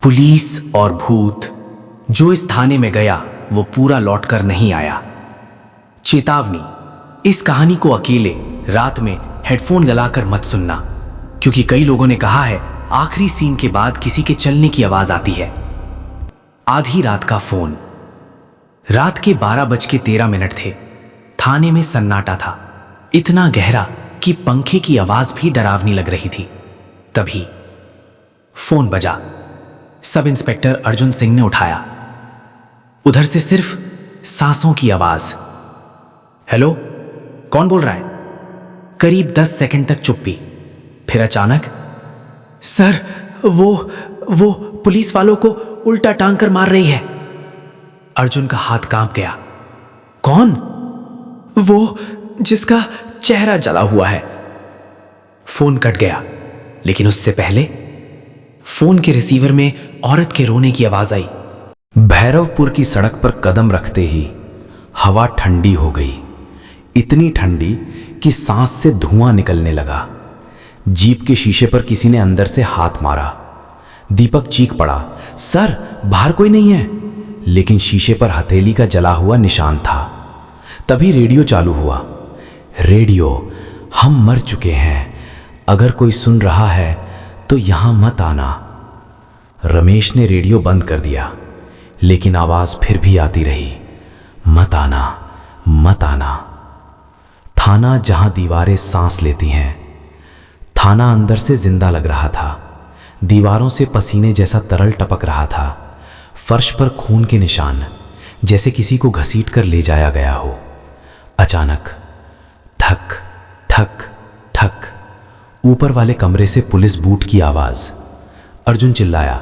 Police और भूत। जो इस थाने में गया वो पूरा लौटकर नहीं आया। चेतावनी, इस कहानी को अकेले रात में हेडफोन लगाकर मत सुनना, क्योंकि कई लोगों ने कहा है आखिरी सीन के बाद किसी के चलने की आवाज आती है। आधी रात का फोन। रात के 12:13 थे। थाने में सन्नाटा था, इतना गहरा कि पंखे की आवाज भी डरावनी लग रही थी। तभी फोन बजा। सब इंस्पेक्टर अर्जुन सिंह ने उठाया। उधर से सिर्फ सांसों की आवाज। हेलो, कौन बोल रहा है? करीब 10 सेकंड तक चुप्पी। फिर अचानक, सर वो पुलिस वालों को उल्टा टांग कर मार रही है। अर्जुन का हाथ कांप गया। कौन? वो जिसका चेहरा जला हुआ है। फोन कट गया, लेकिन उससे पहले फोन के रिसीवर में औरत के रोने की आवाज आई। भैरवपुर की सड़क पर कदम रखते ही हवा ठंडी हो गई, इतनी ठंडी कि सांस से धुआं निकलने लगा। जीप के शीशे पर किसी ने अंदर से हाथ मारा। दीपक चीख पड़ा, सर बाहर कोई नहीं है। लेकिन शीशे पर हथेली का जला हुआ निशान था। तभी रेडियो चालू हुआ। रेडियो, हम मर चुके हैं, अगर कोई सुन रहा है तो यहां मत आना। रमेश ने रेडियो बंद कर दिया, लेकिन आवाज फिर भी आती रही, मत आना, मत आना। थाना जहां दीवारें सांस लेती हैं। थाना अंदर से जिंदा लग रहा था। दीवारों से पसीने जैसा तरल टपक रहा था। फर्श पर खून के निशान, जैसे किसी को घसीट कर ले जाया गया हो। अचानक ठक ठक ठक, ऊपर वाले कमरे से पुलिस बूट की आवाज। अर्जुन चिल्लाया,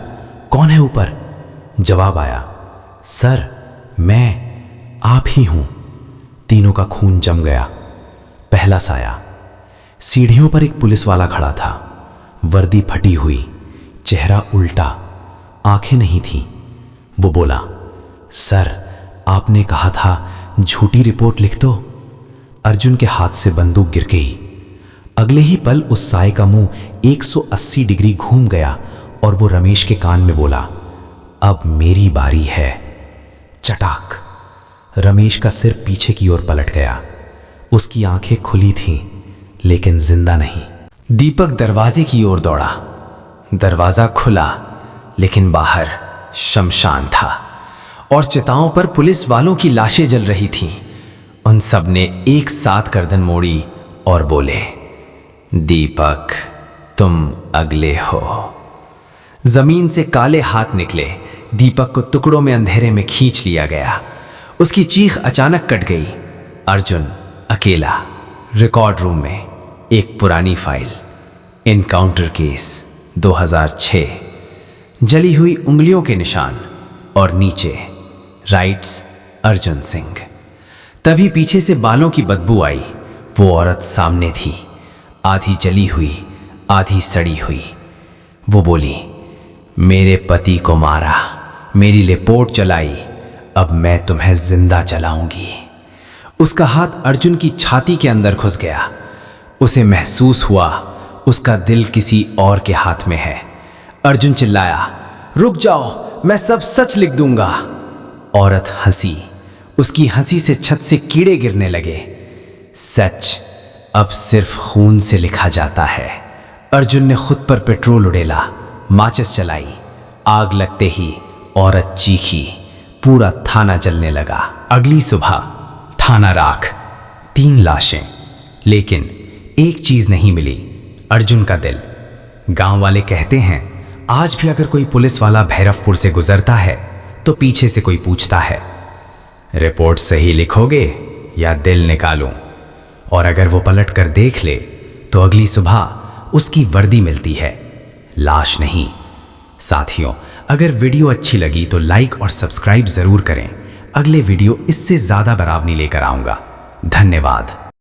कौन है ऊपर? जवाब आया, सर मैं, आप ही हूं। तीनों का खून जम गया। पहला साया। सीढ़ियों पर एक पुलिस वाला खड़ा था, वर्दी फटी हुई, चेहरा उल्टा, आंखें नहीं थीं। वो बोला, सर आपने कहा था झूठी रिपोर्ट लिख दो। अर्जुन के हाथ से बंदूक गिर गई। अगले ही पल उस साए का मुंह 180 डिग्री घूम गया और वो रमेश के कान में बोला, अब मेरी बारी है। चटाक। रमेश का सिर पीछे की ओर पलट गया। उसकी आंखें खुली थीं, लेकिन जिंदा नहीं। दीपक दरवाजे की ओर दौड़ा। दरवाजा खुला, लेकिन बाहर शमशान था और चिताओं पर पुलिस वालों की लाशें जल रही थीं। उन सब ने एक साथ गर्दन मोड़ी और बोले, दीपक तुम अगले हो। जमीन से काले हाथ निकले। दीपक को टुकड़ों में अंधेरे में खींच लिया गया। उसकी चीख अचानक कट गई। अर्जुन अकेला रिकॉर्ड रूम में। एक पुरानी फाइल, एनकाउंटर केस 2006, जली हुई उंगलियों के निशान और नीचे राइट्स अर्जुन सिंह। तभी पीछे से बालों की बदबू आई। वो औरत सामने थी, आधी जली हुई, आधी सड़ी हुई। वो बोली, मेरे पति को मारा, मेरी रिपोर्ट चलाई, अब मैं तुम्हें जिंदा जलाऊंगी। उसका हाथ अर्जुन की छाती के अंदर घुस गया। उसे महसूस हुआ उसका दिल किसी और के हाथ में है। अर्जुन चिल्लाया, रुक जाओ, मैं सब सच लिख दूंगा। औरत हंसी। उसकी हंसी से छत से कीड़े गिरने लगे। सच अब सिर्फ खून से लिखा जाता है। अर्जुन ने खुद पर पेट्रोल उड़ेला, माचिस चलाई। आग लगते ही औरत चीखी। पूरा थाना जलने लगा। अगली सुबह थाना राख, 3 लाशें, लेकिन एक चीज नहीं मिली, अर्जुन का दिल। गांव वाले कहते हैं आज भी अगर कोई पुलिस वाला भैरवपुर से गुजरता है तो पीछे से कोई पूछता है, रिपोर्ट सही लिखोगे या दिल निकालूं? और अगर वो पलट कर देख ले तो अगली सुबह उसकी वर्दी मिलती है, लाश नहीं। साथियों, अगर वीडियो अच्छी लगी तो लाइक और सब्सक्राइब जरूर करें। अगले वीडियो इससे ज्यादा डरावनी लेकर आऊंगा। धन्यवाद।